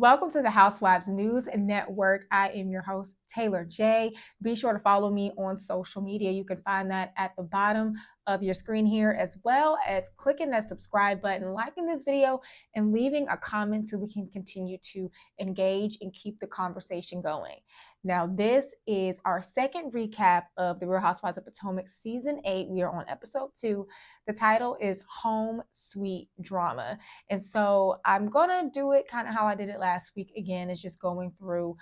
Welcome to the Housewives News Network. I am your host, Taylor J. Be sure to follow me on social media. You can find that at the bottom of your screen here, as well as clicking that subscribe button, liking this video, and leaving a comment so we can continue to engage and keep the conversation going. Now, this is our second recap of The Real Housewives of Potomac Season 8. We are on episode 2. The title is Home Sweet Drama. And so I'm going to do it kind of how I did it last week. Again, it's just going through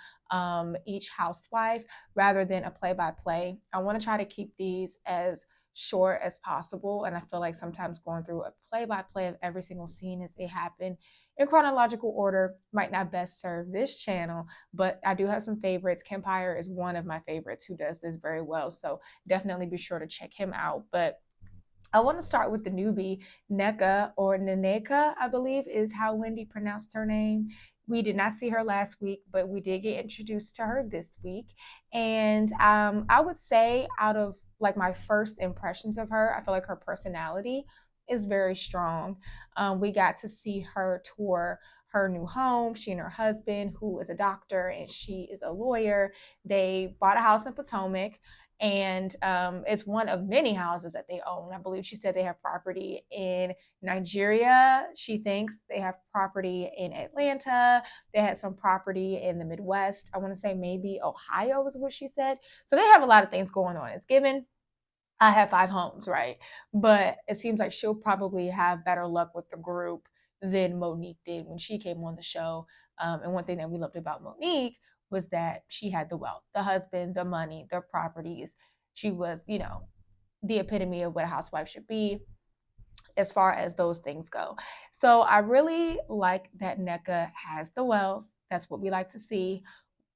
each housewife rather than a play-by-play. I want to try to keep these as short as possible. And I feel like sometimes going through a play-by-play of every single scene as they happen in chronological order might not best serve this channel, but I do have some favorites. Kempire is one of my favorites who does this very well. So definitely be sure to check him out. But I want to start with the newbie, Nneka, or Nneka, I believe is how Wendy pronounced her name. We did not see her last week, but we did get introduced to her this week. And I would say out of like my first impressions of her, I feel like her personality is very strong. We got to see her tour her new home. She and her husband, who is a doctor and she is a lawyer, they bought a house in Potomac. And it's one of many houses that they own. I believe she said they have property in Nigeria. She thinks they have property in Atlanta. They had some property in the Midwest. I want to say maybe Ohio is what she said. So they have a lot of things going on. It's given I have 5 homes, right? But it seems like she'll probably have better luck with the group than Monique did when she came on the show. And one thing that we loved about Monique was that she had the wealth, the husband, the money, the properties. She was, the epitome of what a housewife should be as far as those things go. So I really like that Nneka has the wealth. That's what we like to see.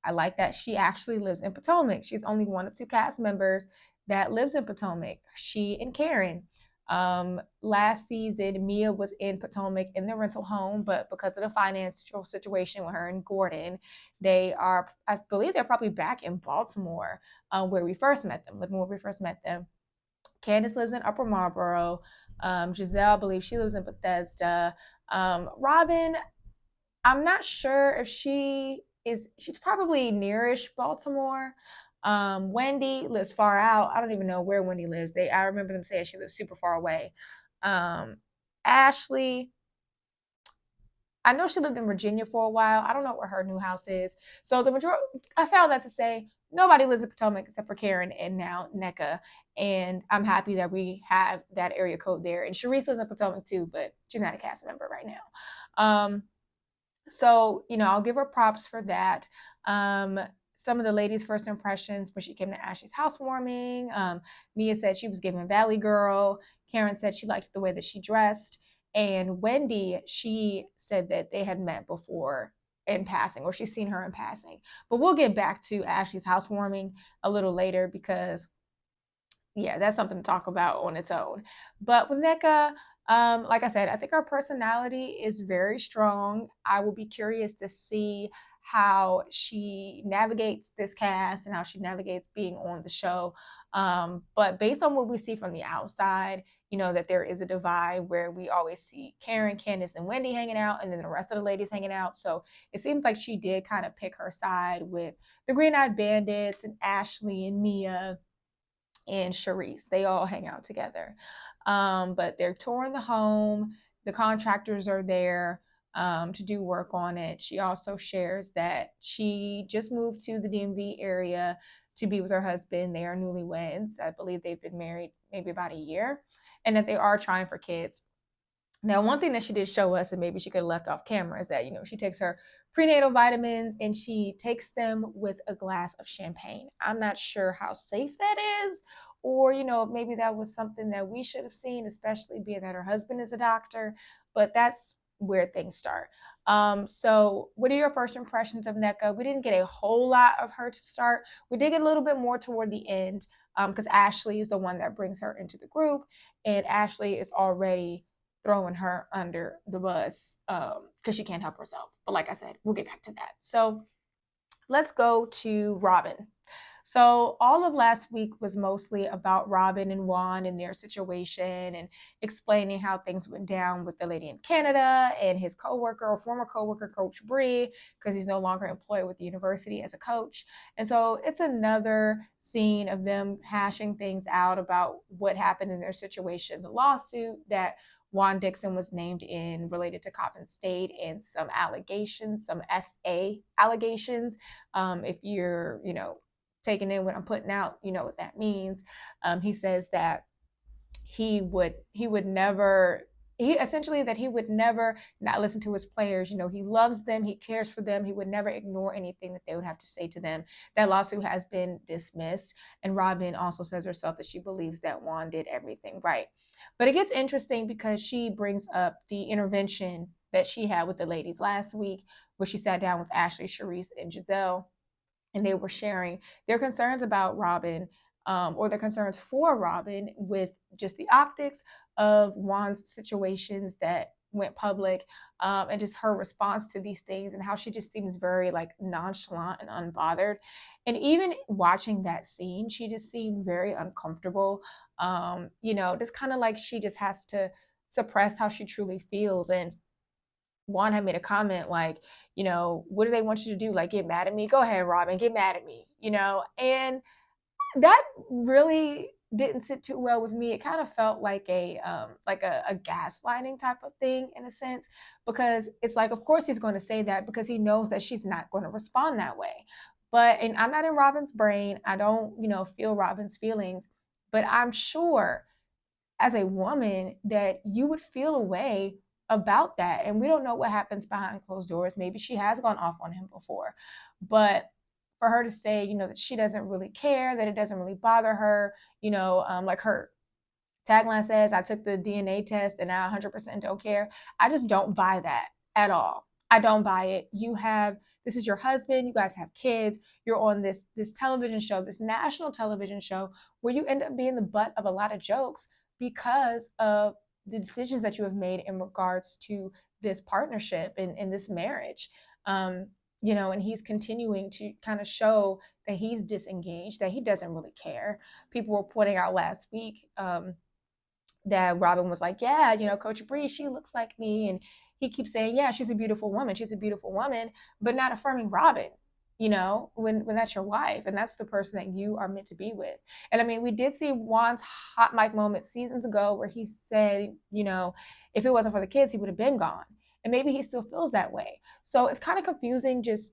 I like that she actually lives in Potomac. She's only one of 2 cast members that lives in Potomac. She and Karen. Last season, Mia was in Potomac in the rental home, but because of the financial situation with her and Gordon, I believe they're probably back in Baltimore, where we first met them, living where we first met them. Candace lives in Upper Marlboro. Giselle, I believe she lives in Bethesda. Robin, I'm not sure if she's probably nearish Baltimore. Wendy lives far out. I don't even know where Wendy lives. I remember them saying she lives super far away. Ashley, I know she lived in Virginia for a while. I don't know where her new house is. So I say all that to say nobody lives in Potomac except for Karen and now Nneka. And I'm happy that we have that area code there. And Sharice lives in Potomac too, but she's not a cast member right now. So, I'll give her props for that. Some of the ladies' first impressions when she came to Ashley's housewarming. Mia said she was giving Valley Girl. Karen said she liked the way that she dressed. And Wendy, she said that they had met before in passing, or she's seen her in passing. But we'll get back to Ashley's housewarming a little later because, yeah, that's something to talk about on its own. But with Nneka, like I said, I think her personality is very strong. I will be curious to see how she navigates this cast and how she navigates being on the show. But based on what we see from the outside, that there is a divide where we always see Karen, Candace, and Wendy hanging out, and then the rest of the ladies hanging out. So it seems like she did kind of pick her side with the Green-Eyed Bandits and Ashley and Mia and Sharice. They all hang out together. But they're touring the home. The contractors are there to do work on it. She also shares that she just moved to the DMV area to be with her husband. They are newlyweds. I believe they've been married maybe about a year, and that they are trying for kids. Now, one thing that she did show us, and maybe she could have left off camera, is that, she takes her prenatal vitamins and she takes them with a glass of champagne. I'm not sure how safe that is, or, maybe that was something that we should have seen, especially being that her husband is a doctor, but that's where things start. So what are your first impressions of Nneka? We didn't get a whole lot of her to start. We did get a little bit more toward the end because Ashley is the one that brings her into the group, and Ashley is already throwing her under the bus because she can't help herself. But like I said, we'll get back to that. So let's go to Robin. So all of last week was mostly about Robin and Juan and their situation and explaining how things went down with the lady in Canada and his coworker or former coworker, Coach Bree, because he's no longer employed with the university as a coach. And so it's another scene of them hashing things out about what happened in their situation, the lawsuit that Juan Dixon was named in related to Coppin State and some allegations, some SA allegations. If you're, taking in what I'm putting out, you know what that means. He says that he would never he essentially that he would never not listen to his players. He loves them, he cares for them, he would never ignore anything that they would have to say to them. That lawsuit has been dismissed, and Robin also says herself that she believes that Juan did everything right. But it gets interesting because she brings up the intervention that she had with the ladies last week, where she sat down with Ashley, Sharice, and Giselle, and they were sharing their concerns about Robin, or their concerns for Robin with just the optics of Juan's situations that went public, and just her response to these things and how she just seems very like nonchalant and unbothered. And even watching that scene, she just seemed very uncomfortable. Just kind of like she just has to suppress how she truly feels. And Juan had made a comment like, what do they want you to do? Like, get mad at me? Go ahead, Robin, get mad at me, And that really didn't sit too well with me. It kind of felt like a gaslighting type of thing in a sense, because it's like, of course he's going to say that because he knows that she's not going to respond that way. And I'm not in Robin's brain. I don't, feel Robin's feelings, but I'm sure as a woman that you would feel a way about that. And we don't know what happens behind closed doors. Maybe she has gone off on him before, but for her to say, that she doesn't really care, that it doesn't really bother her, like her tagline says, I took the DNA test and now 100% don't care. I just don't buy that at all. I don't buy it. This is your husband. You guys have kids. You're on this television show, this national television show, where you end up being the butt of a lot of jokes because of the decisions that you have made in regards to this partnership and this marriage. And he's continuing to kind of show that he's disengaged, that he doesn't really care. People were pointing out last week that Robin was like, yeah, Coach Bree, she looks like me. And he keeps saying, yeah, she's a beautiful woman. She's a beautiful woman, but not affirming Robin, when that's your wife and that's the person that you are meant to be with. And I mean, we did see Juan's hot mic moment seasons ago where he said, if it wasn't for the kids, he would have been gone. And maybe he still feels that way. So it's kind of confusing just,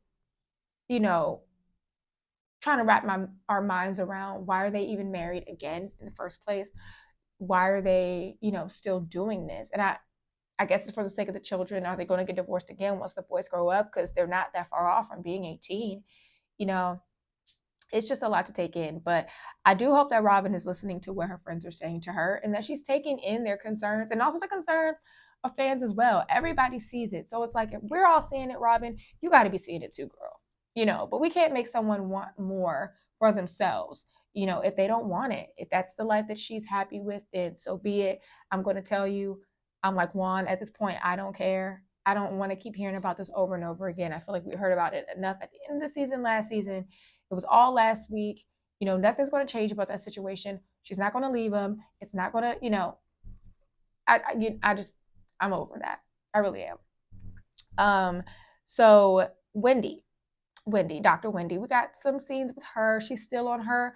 trying to wrap our minds around why are they even married again in the first place? Why are they, still doing this? And I guess it's for the sake of the children. Are they going to get divorced again once the boys grow up? Because they're not that far off from being 18. It's just a lot to take in. But I do hope that Robin is listening to what her friends are saying to her and that she's taking in their concerns and also the concerns of fans as well. Everybody sees it. So it's like, if we're all seeing it, Robin, you got to be seeing it too, girl. But we can't make someone want more for themselves. If they don't want it, if that's the life that she's happy with, then so be it. I'm going to tell you, I'm like Juan at this point, I don't care. I don't want to keep hearing about this over and over again. I feel like we heard about it enough at the end of the season last season. It was all last week. Nothing's going to change about that situation. She's not going to leave him. It's not going to, I'm over that. I really am. So Wendy, Dr. Wendy, we got some scenes with her. She's still on her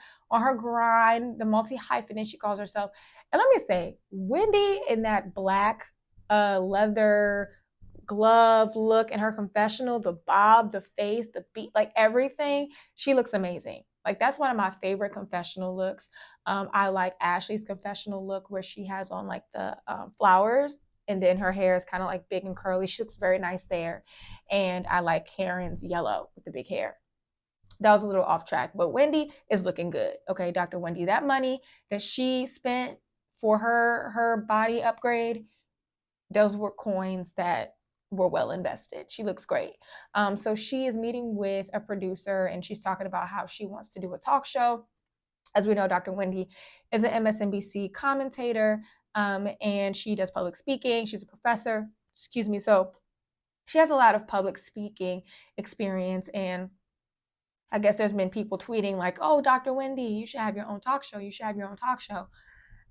grind, the multi-hyphenate she calls herself. And let me say, Wendy in that black leather glove look in her confessional, the bob, the face, the beat, like everything, she looks amazing. Like that's one of my favorite confessional looks. I like Ashley's confessional look where she has on like the flowers and then her hair is kind of like big and curly. She looks very nice there. And I like Karen's yellow with the big hair. That was a little off track, but Wendy is looking good. Okay, Dr. Wendy, that money that she spent for her body upgrade, those were coins that were well invested. She looks great. So she is meeting with a producer and she's talking about how she wants to do a talk show. As we know, Dr. Wendy is an MSNBC commentator, and she does public speaking. She's a professor, so she has a lot of public speaking experience. And I guess there's been people tweeting like, oh, Dr. Wendy, you should have your own talk show. You should have your own talk show.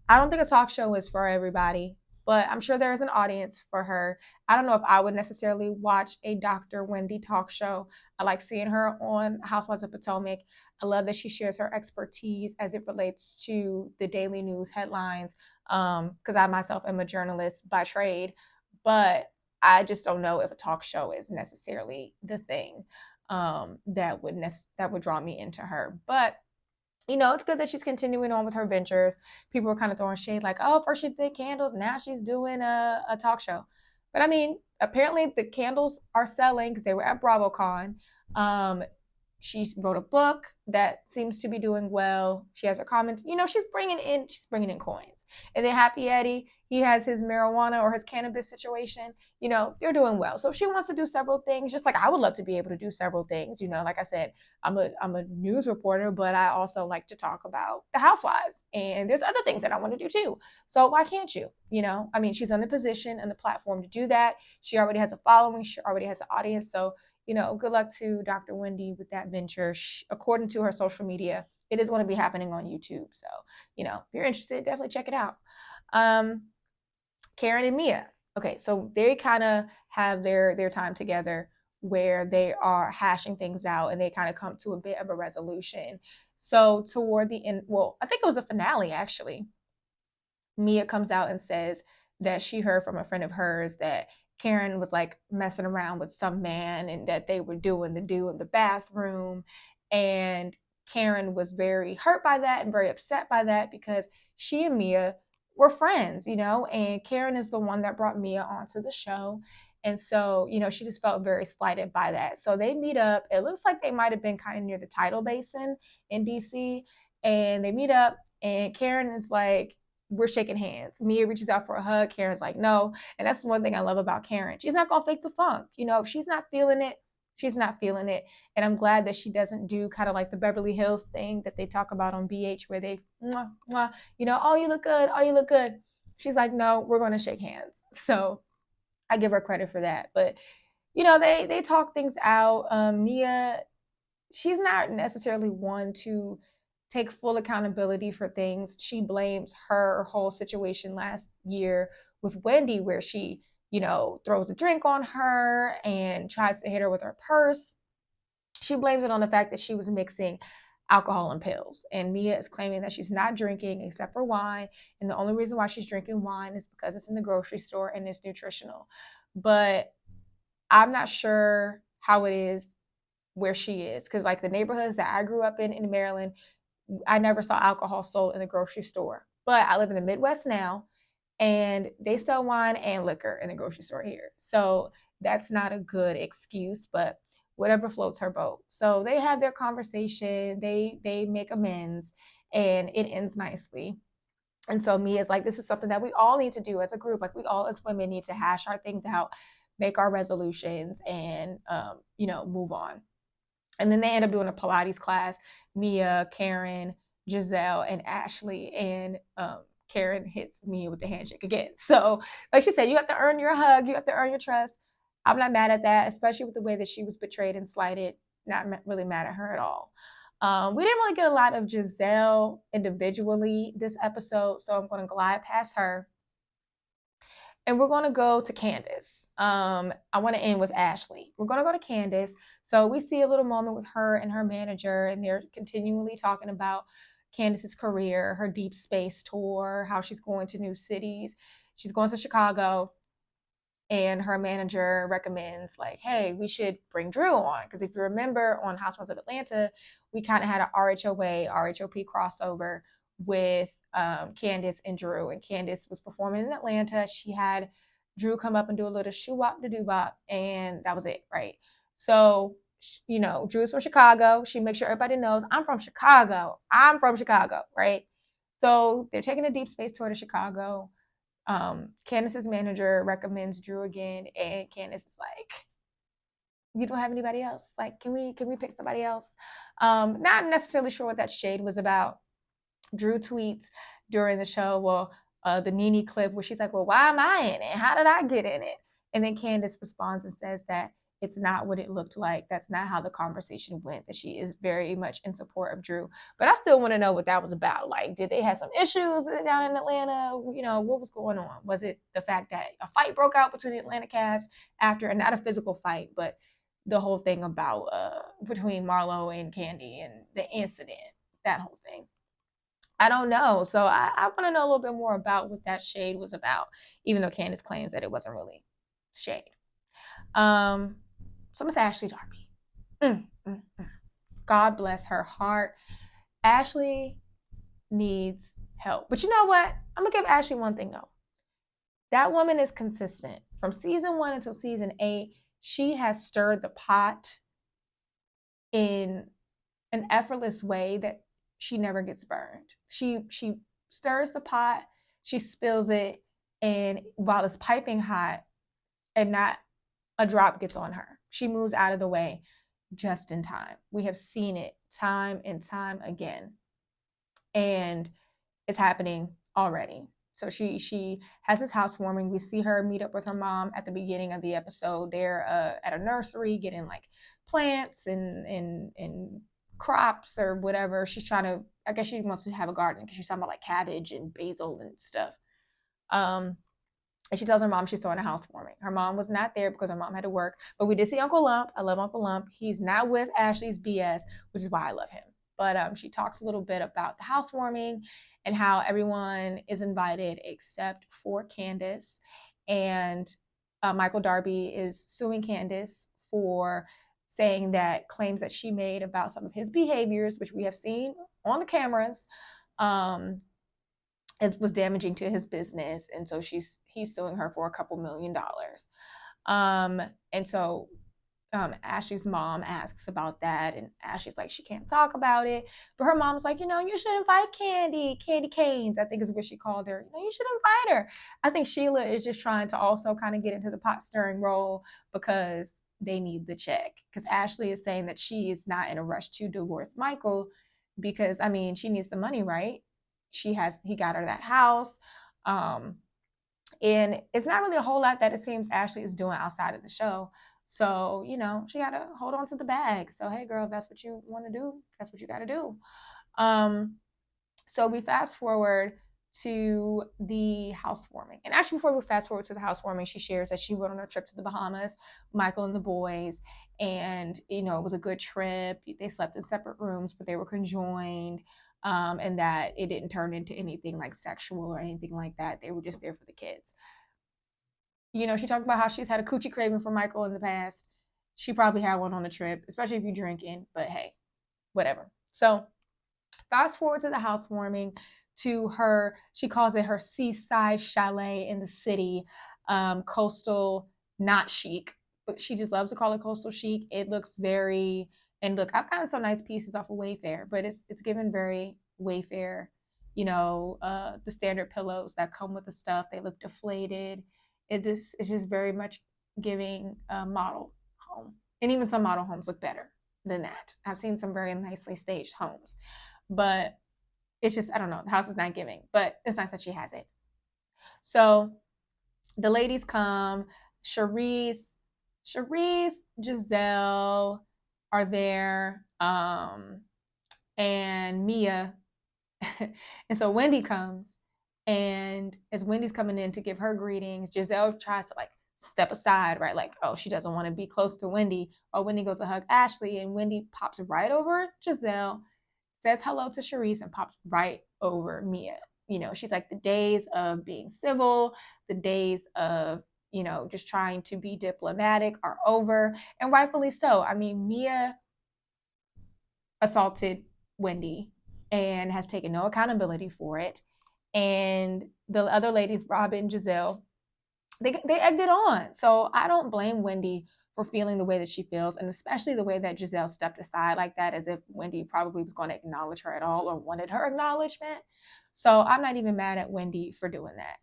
I don't think a talk show is for everybody, but I'm sure there is an audience for her. I don't know if I would necessarily watch a Dr. Wendy talk show. I like seeing her on Housewives of Potomac. I love that she shares her expertise as it relates to the daily news headlines, because I myself am a journalist by trade, but I just don't know if a talk show is necessarily the thing that would draw me into her. But it's good that she's continuing on with her ventures. People were kind of throwing shade like, oh, first she did candles, now she's doing a talk show. But I mean, apparently the candles are selling because they were at BravoCon. She wrote a book that seems to be doing well. She has her comments. She's bringing in coins. And then Happy Eddie, he has his marijuana or his cannabis situation. They're doing well. So if she wants to do several things, just like I would love to be able to do several things. Like I said, I'm a news reporter, but I also like to talk about the housewives. And there's other things that I want to do too. So why can't you? I mean, she's in the position and the platform to do that. She already has a following. She already has an audience. So good luck to Dr. Wendy with that venture. According to her social media, it is going to be happening on YouTube. So, if you're interested, definitely check it out. Karen and Mia. Okay, so they kind of have their time together where they are hashing things out and they kind of come to a bit of a resolution. So toward the end, well, I think it was the finale actually. Mia comes out and says that she heard from a friend of hers that Karen was like messing around with some man and that they were doing the do in the bathroom. And Karen was very hurt by that and very upset by that because she and Mia were friends, and Karen is the one that brought Mia onto the show. And so, she just felt very slighted by that. So they meet up. It looks like they might have been kind of near the tidal basin in DC. And they meet up, and Karen is like, we're shaking hands. Mia reaches out for a hug. Karen's like, no. And that's one thing I love about Karen. She's not going to fake the funk. If she's not feeling it, she's not feeling it. And I'm glad that she doesn't do kind of like the Beverly Hills thing that they talk about on BH where they, mwah, mwah, oh, you look good. Oh, you look good. She's like, no, we're going to shake hands. So I give her credit for that. But, they talk things out. Mia, she's not necessarily one to take full accountability for things. She blames her whole situation last year with Wendy, where she, throws a drink on her and tries to hit her with her purse. She blames it on the fact that she was mixing alcohol and pills. And Mia is claiming that she's not drinking except for wine. And the only reason why she's drinking wine is because it's in the grocery store and it's nutritional. But I'm not sure how it is where she is. Because like the neighborhoods that I grew up in Maryland, I never saw alcohol sold in the grocery store. But I live in the Midwest now, and they sell wine and liquor in the grocery store here. So that's not a good excuse, but whatever floats her boat. So they have their conversation, they make amends, and it ends nicely. And so Mia's like, this is something that we all need to do as a group. Like we all as women need to hash our things out, make our resolutions, and move on. And then they end up doing a Pilates class. Mia, Karen, Giselle, and Ashley. And Karen hits Mia with the handshake again. So, like she said, you have to earn your hug. You have to earn your trust. I'm not mad at that, especially with the way that she was betrayed and slighted. Not really mad at her at all. We didn't really get a lot of Giselle individually this episode, so I'm going to glide past her. And we're going to go to Candace. I want to end with Ashley. We're going to go to Candace. So we see a little moment with her and her manager, and they're continually talking about Candace's career, her deep space tour, how she's going to new cities. She's going to Chicago, and her manager recommends like, hey, we should bring Drew on. Because if you remember on Housewives of Atlanta, we kind of had an RHOA, RHOP crossover with Candace and Drew. And Candace was performing in Atlanta. She had Drew come up and do a little shoo-wop to do-bop, and that was it, right? So, Drew's from Chicago. She makes sure everybody knows, I'm from Chicago, right? So they're taking a deep space tour to Chicago. Candace's manager recommends Drew again, and Candace is like, you don't have anybody else? Like, can we pick somebody else? Not necessarily sure what that shade was about. Drew tweets during the show, well, the Nene clip where she's like, well, why am I in it? How did I get in it? And then Candace responds and says that It's not what it looked like. That's not how the conversation went, that she is very much in support of Drew. But I still want to know what that was about. Like, did they have some issues down in Atlanta? You know, what was going on? Was it the fact that a fight broke out between the Atlanta cast after, and not a physical fight, but the whole thing about between Marlo and Candy and the incident, that whole thing? I don't know. So I want to know a little bit more about what that shade was about, even though Candace claims that it wasn't really shade. So Miss Ashley Darby. God bless her heart. Ashley needs help. But you know what? I'm going to give Ashley one thing though. That woman is consistent. From season 1 until season 8, she has stirred the pot in an effortless way that she never gets burned. She stirs the pot, she spills it, and while it's piping hot and not a drop gets on her, she moves out of the way just in time. We have seen it time and time again, and it's happening already. So she has this housewarming. We see her meet up with her mom at the beginning of the episode. They're at a nursery getting like plants and crops or whatever. She's trying to, I guess she wants to have a garden because she's talking about like cabbage and basil and stuff. And she tells her mom she's throwing a housewarming. Her mom was not there because her mom had to work. But we did see Uncle Lump. I love Uncle Lump. He's not with Ashley's BS, which is why I love him. But she talks a little bit about the housewarming and how everyone is invited except for Candace. And Michael Darby is suing Candace for saying that claims that she made about some of his behaviors, which we have seen on the cameras, it was damaging to his business. And so he's suing her for a couple $1 million. And so Ashley's mom asks about that, and Ashley's like, she can't talk about it. But her mom's like, you know, you should invite Candy Canes, I think is what she called her. You know, you should invite her. I think Sheila is just trying to also kind of get into the pot stirring role because they need the check. Because Ashley is saying that she is not in a rush to divorce Michael because, I mean, she needs the money, right? He got her that house. And it's not really a whole lot that it seems Ashley is doing outside of the show. So, you know, she got to hold on to the bag. So, hey, girl, if that's what you want to do, that's what you got to do. So we fast forward to the housewarming. And actually, before we fast forward to the housewarming, she shares that she went on a trip to the Bahamas, Michael and the boys. And, you know, it was a good trip. They slept in separate rooms, but they were conjoined. And that it didn't turn into anything like sexual or anything like that. They were just there for the kids. You know, she talked about how she's had a coochie craving for Michael in the past. She probably had one on a trip, especially if you're drinking, but hey, whatever. So fast forward to the housewarming, to her, she calls it her seaside chalet in the city, coastal, not chic, but she just loves to call it coastal chic. It looks very, and look, I've gotten some nice pieces off of Wayfair, but it's given very Wayfair, you know, the standard pillows that come with the stuff, they look deflated. It's just very much giving a model home. And even some model homes look better than that. I've seen some very nicely staged homes. But it's just, I don't know, the house is not giving. But it's nice that she has it. So the ladies come. Charisse, Giselle are there. And Mia. And so Wendy comes. And as Wendy's coming in to give her greetings, Giselle tries to like step aside, right? Like, oh, she doesn't want to be close to Wendy. Or Wendy goes to hug Ashley, and Wendy pops right over Giselle, says hello to Charisse, and pops right over Mia. You know, she's like, the days of being civil, the days of, you know, just trying to be diplomatic are over. And rightfully so. I mean, Mia assaulted Wendy and has taken no accountability for it. And the other ladies, Robin, Giselle, they egged it on. So I don't blame Wendy for feeling the way that she feels, and especially the way that Giselle stepped aside like that, as if Wendy probably was going to acknowledge her at all or wanted her acknowledgement. So I'm not even mad at Wendy for doing that.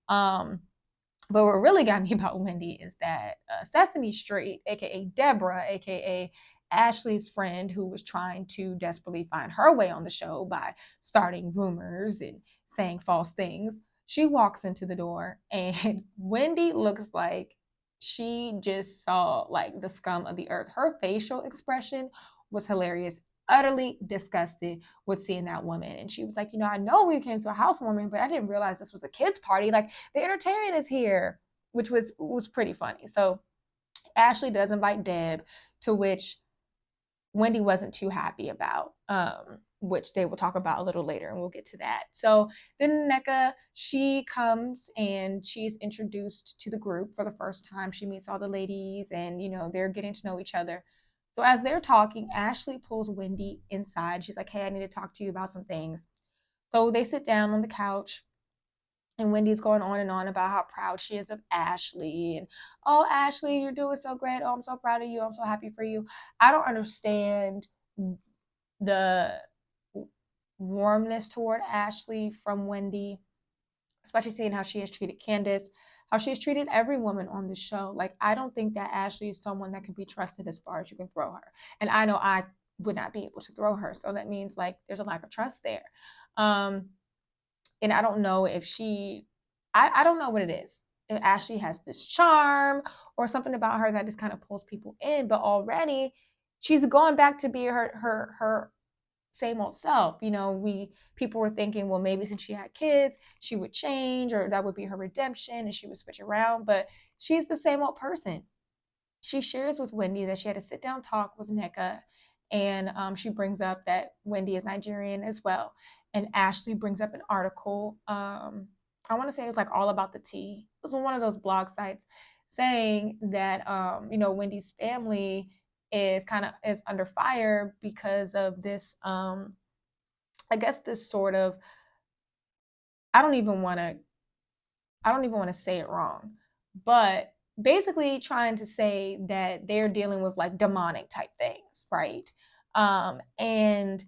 But what really got me about Wendy is that Sesame Street, aka Deborah, aka Ashley's friend, who was trying to desperately find her way on the show by starting rumors and saying false things, she walks into the door, and Wendy looks like she just saw like the scum of the earth. Her facial expression was hilarious. Utterly disgusted with seeing that woman. And she was like, I know we came to a housewarming, but I didn't realize this was a kids' party. Like the entertainment is here, which was pretty funny. So Ashley does invite Deb, to which Wendy wasn't too happy about, which they will talk about a little later, and we'll get to that. So then Nneka, she comes and she's introduced to the group for the first time. She meets all the ladies, and they're getting to know each other. So as they're talking, Ashley pulls Wendy inside. She's like, "Hey, I need to talk to you about some things." So they sit down on the couch, and Wendy's going on and on about how proud she is of Ashley. And, "Oh, Ashley, you're doing so great. Oh, I'm so proud of you. I'm so happy for you." I don't understand the warmness toward Ashley from Wendy, especially seeing how she has treated Candace, how she has treated every woman on the show. Like, I don't think that Ashley is someone that can be trusted as far as you can throw her. And I know I would not be able to throw her. So that means like there's a lack of trust there. And I don't know if I don't know what it is. If Ashley has this charm or something about her that just kind of pulls people in, but already she's going back to be her same old self. People were thinking, well, maybe since she had kids, she would change, or that would be her redemption and she would switch around, but she's the same old person. She shares with Wendy that she had a sit down talk with Nneka, and she brings up that Wendy is Nigerian as well. And Ashley brings up an article. I want to say it was like All About the Tea. It was on one of those blog sites saying that Wendy's family is under fire because of this. I guess this sort of. I don't even want to say it wrong, but basically trying to say that they're dealing with like demonic type things, right? And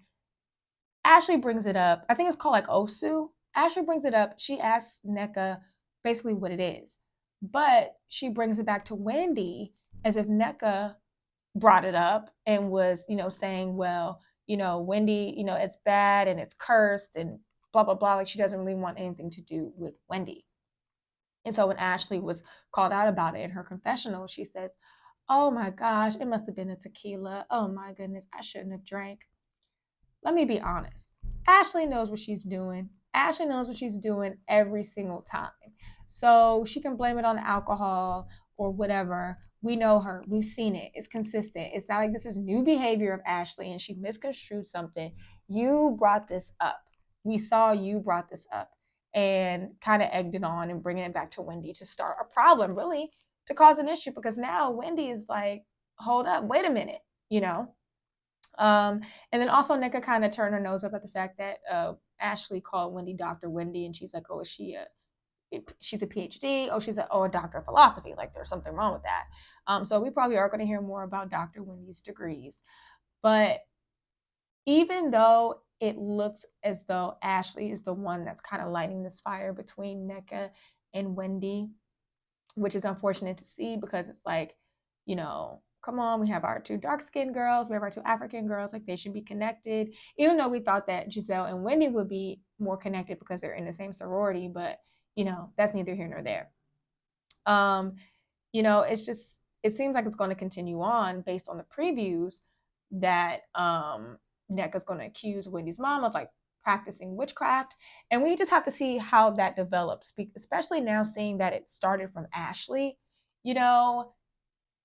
Ashley brings it up. I think it's called like Osu. Ashley brings it up. She asks Nneka basically what it is, but she brings it back to Wendy as if Nneka brought it up and was, saying, well, Wendy, it's bad and it's cursed and blah, blah, blah. Like she doesn't really want anything to do with Wendy. And so when Ashley was called out about it in her confessional, she says, "Oh my gosh, it must have been a tequila. Oh my goodness, I shouldn't have drank." Let me be honest. Ashley knows what she's doing. Ashley knows what she's doing every single time. So she can blame it on the alcohol or whatever. We know her. We've seen it. It's consistent. It's not like this is new behavior of Ashley and she misconstrued something. You brought this up. We saw you brought this up and kind of egged it on and bringing it back to Wendy to start a problem, really, to cause an issue, because now Wendy is like, hold up, wait a minute, And then also Nneka kind of turned her nose up at the fact that Ashley called Wendy Dr. Wendy, and she's like, "Oh, she's a PhD? Oh, she's a doctor of philosophy. Like there's something wrong with that." So we probably are going to hear more about Dr. Wendy's degrees. But even though it looks as though Ashley is the one that's kind of lighting this fire between Nneka and Wendy, which is unfortunate to see, because it's like, come on, we have our two dark-skinned girls, we have our two African girls, like they should be connected. Even though we thought that Giselle and Wendy would be more connected because they're in the same sorority, but that's neither here nor there. It seems like it's going to continue on based on the previews that Nneka's going to accuse Wendy's mom of like practicing witchcraft, and we just have to see how that develops, especially now seeing that it started from Ashley.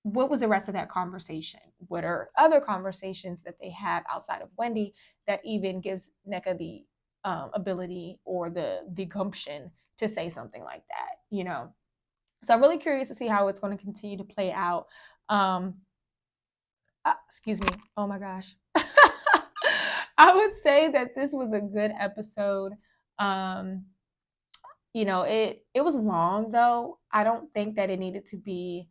What was the rest of that conversation? What are other conversations that they have outside of Wendy that even gives Nneka the ability or the gumption to say something like that, So I'm really curious to see how it's going to continue to play out. Excuse me. Oh my gosh. I would say that this was a good episode. It was long though. I don't think that it needed to be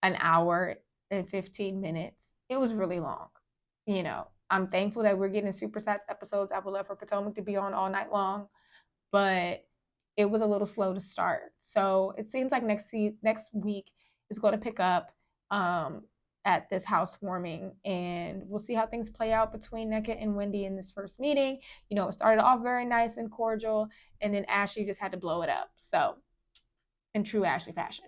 an hour and 15 minutes. It was really long. I'm thankful that we're getting supersized episodes. I would love for Potomac to be on all night long, but it was a little slow to start. So it seems like next week is going to pick up at this housewarming, and we'll see how things play out between Nneka and Wendy in this first meeting. It started off very nice and cordial, and then Ashley just had to blow it up. So, in true Ashley fashion.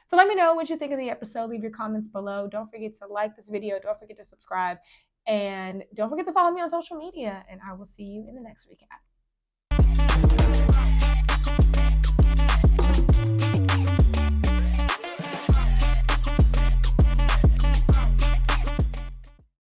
So let me know what you think of the episode. Leave your comments below. Don't forget to like this video. Don't forget to subscribe. And don't forget to follow me on social media. And I will see you in the next recap.